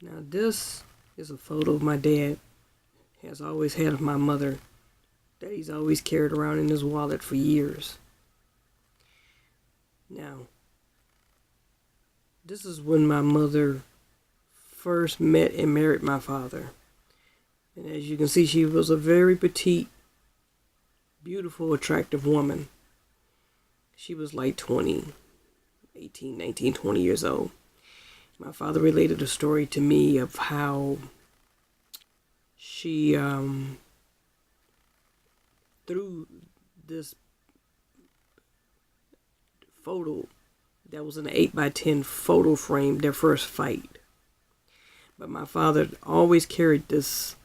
Now this is a photo of my dad. Has always had of my mother that he's always carried around in his wallet for years. Now, this is when my mother first met and married my father. And as you can see, she was a very petite, beautiful, attractive woman. She was like 20, 18, 19, 20 years old. My father related a story to me of how she, through this photo that was an 8x10 photo frame, their first fight. But my father always carried this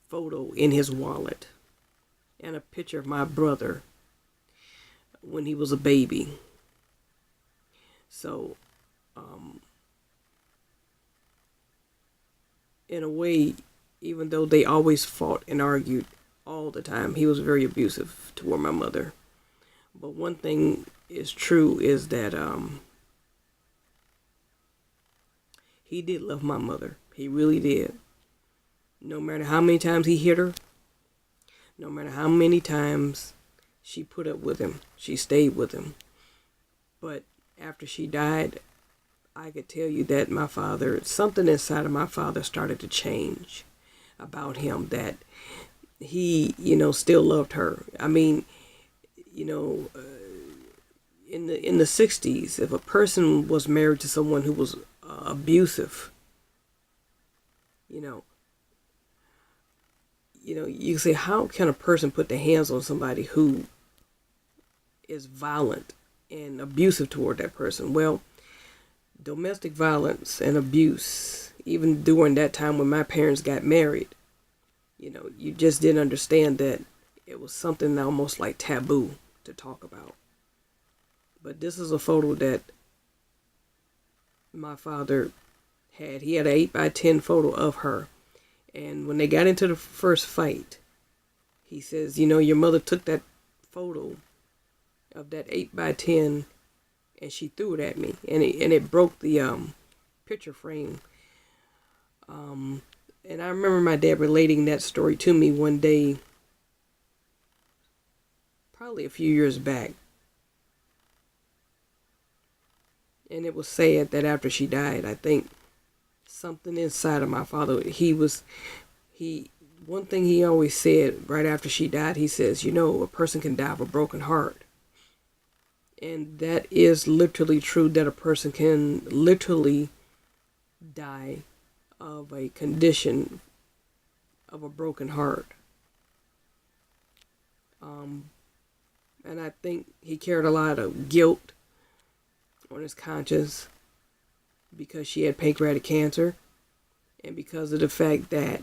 photo in his wallet and a picture of my brother when he was a baby. So, in a way, even though they always fought and argued all the time, he was very abusive toward my mother. But one thing is true is that he did love my mother. He really did. No matter how many times he hit her, no matter how many times she put up with him, she stayed with him. But after she died, I could tell you that my father, something inside of my father started to change about him, that he, still loved her. I mean, in the 60s, if a person was married to someone who was abusive, you say, how can a person put their hands on somebody who is violent and abusive toward that person? Well, domestic violence and abuse, even during that time when my parents got married, you just didn't understand that it was something almost like taboo to talk about. But this is a photo that my father had. He had an 8x10 photo of her. And when they got into the first fight, he says, your mother took that photo of that 8x10 and she threw it at me. And it broke the picture frame. And I remember my dad relating that story to me one day, probably a few years back. And it was said that after she died, I think something inside of my father, one thing he always said right after she died, he says, a person can die of a broken heart. And that is literally true, that a person can literally die of a condition of a broken heart. And I think he carried a lot of guilt on his conscience because she had pancreatic cancer, and because of the fact that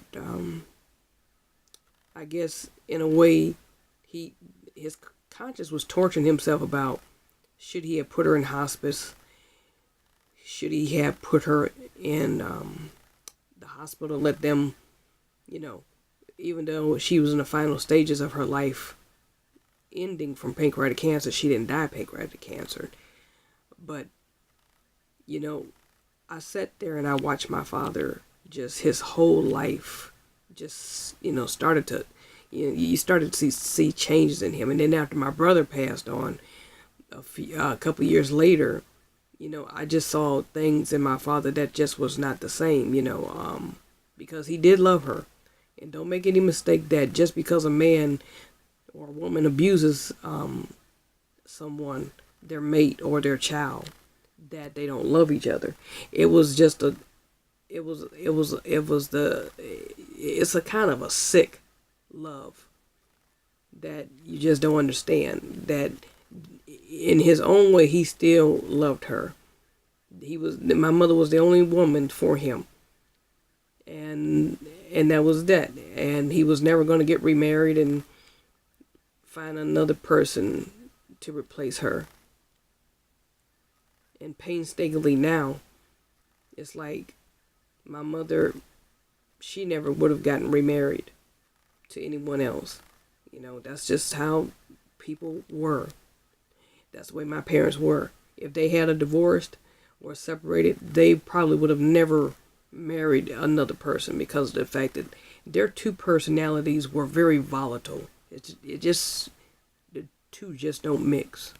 I guess in a way his conscience was torturing himself about, should he have put her in hospice, should he have put her in the hospital, let them, even though she was in the final stages of her life ending from pancreatic cancer, she didn't die of pancreatic cancer. But, I sat there and I watched my father, just his whole life, just, started to, you started to see changes in him. And then after my brother passed on, a couple years later, I just saw things in my father that just was not the same, because he did love her. And don't make any mistake that just because a man or a woman abuses someone, their mate or their child, that they don't love each other. It's a kind of a sick love that you just don't understand, that in his own way he still loved her. My mother was the only woman for him, and that was that. And he was never going to get remarried and find another person to replace her. And painstakingly now, it's like my mother, she never would have gotten remarried to anyone else. That's just how people were. That's the way my parents were. If they had a divorced or separated, they probably would have never married another person because of the fact that their two personalities were very volatile. It just the two just don't mix.